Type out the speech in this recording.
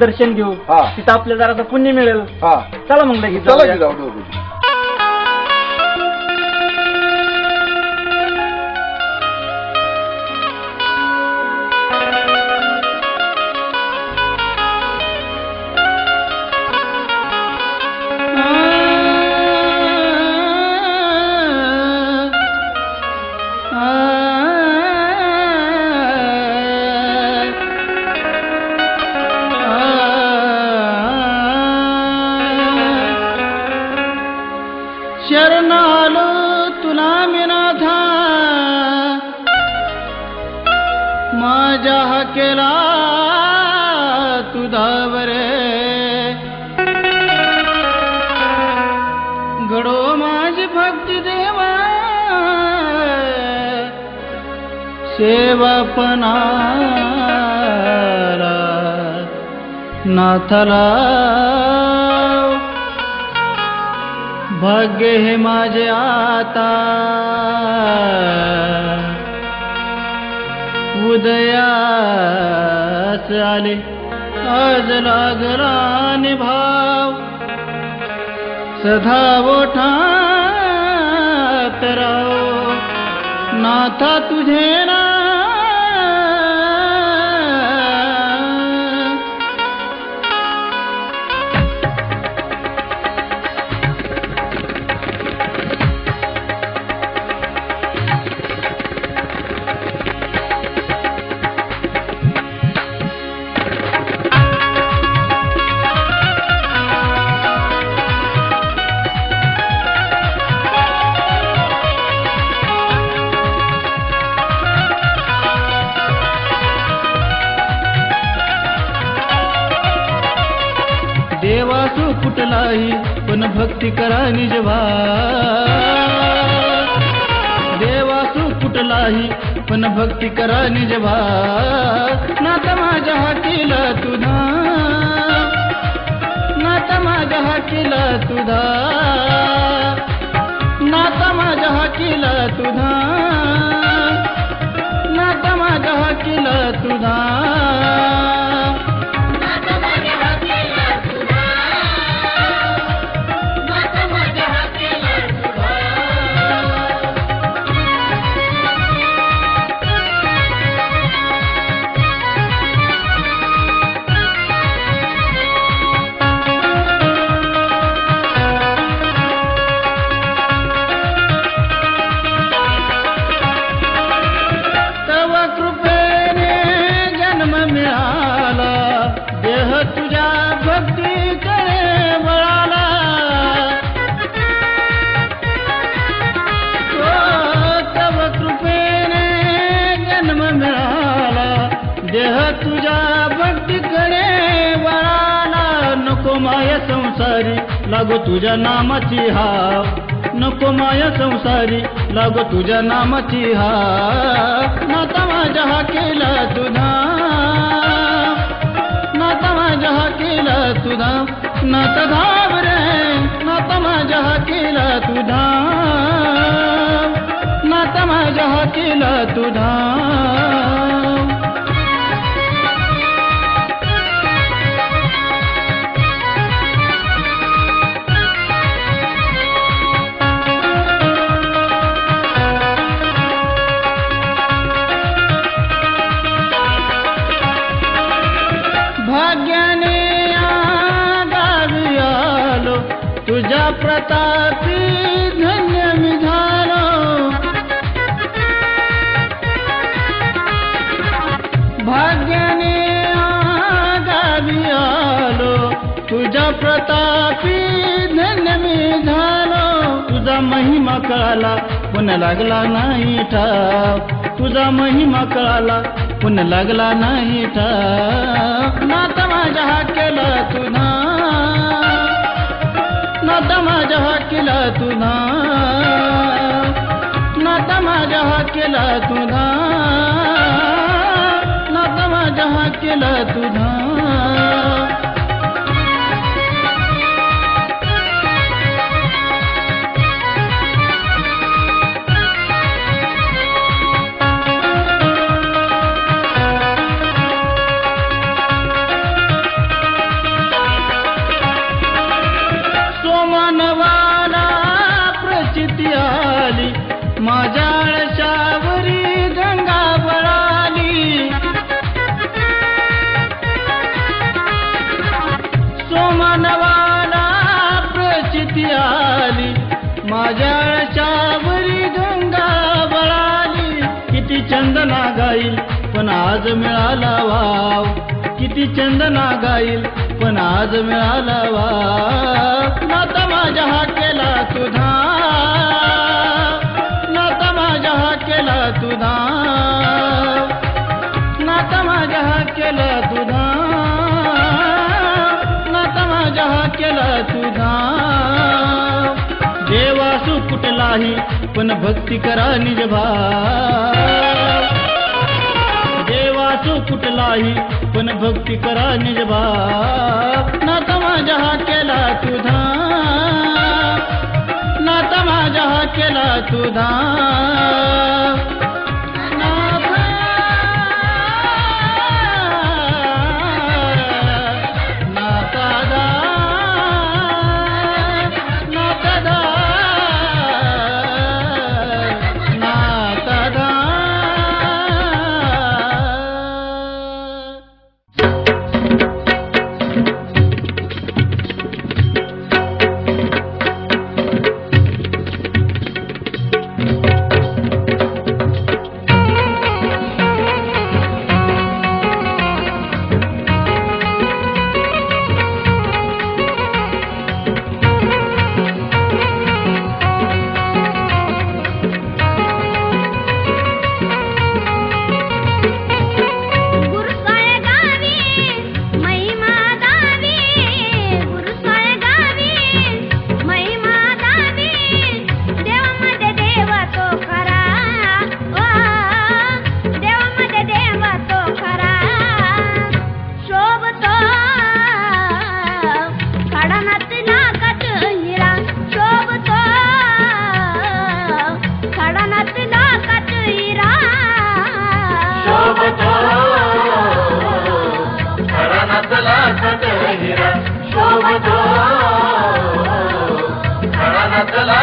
दर्शन घेऊ. हा. तिथं आपल्याला जरासं पुण्य मिळेल. हा चला मग लगेच चला जाऊया. की जाऊ. शरणालो तुला मिनाथा माझ्या हकेला तुझा बरे घडो माझी भक्ती देवा सेवापणाला नाथाला भाग्य हे माझे आता उदयास आले आज लागला निभाव सदा ओठात राव नाथा तुझे ना देवासु कुठलाही पण भक्ती करा निजवा देवासु कुठलाही पण भक्ती करा निजवा नाता माझ्या हाकीला तुझा नाता माझ्या हाकीला तुझा नाता माझ्या हाकीला तुझा नाता माझ्या हाकीला तुझा तुझ्या भक्तीकडे वळाला तव कृपेने जन्म मिळाला देह तुझ्या भक्तीकडे वळाला नको माया संसारी लागो तुझ्या नामाची हाव नको माया संसारी लागो तुझ्या नामाची हाव नाता माझ्या हाकेला तुझा नाता माझ्या हाकेला तुझा नाता घाबरे नाता माझ्या हाकेला तुझा नाता माझ्या हाकेला तुझा भाग्याने गावी आलो तुझ्या प्रतापी धन्य मी झालो भाग्याने गावी आलो तुझ्या प्रतापी धन्य मी झालो तुझा महिमा कळाला पण लागला नाही ठाव तुझा महिमा कळाला पण लागला नाही ठाव नाता माझ्या हाकेला तुझा नाता माझ्या हाकेला तुझा नाता माझ्या हाकेला तुझा नाता माझ्या हाकेला तुझा मानवाला प्रचिती आली, माझ्या चावरी गंगा बळाली. किती चंदना गाईल पण आज मिळाला वाव, किती चंदना गाईल पण आज मिळाला वाव. नाता माझ्या हा केला तुझा, नाता माझ्या हा केला तुझा, नाता माझ्या हा केला तुझा, नाता माझ्या हा केला तुझा. देवासु कुठलाही पण भक्ती करा निज भाव, देवासु कुठलाही पण भक्ती करा निज भाव. नाता माझ्या हा केला तुझा, नाता माझ्या हा केला तुझा. शोभतो खरा नसला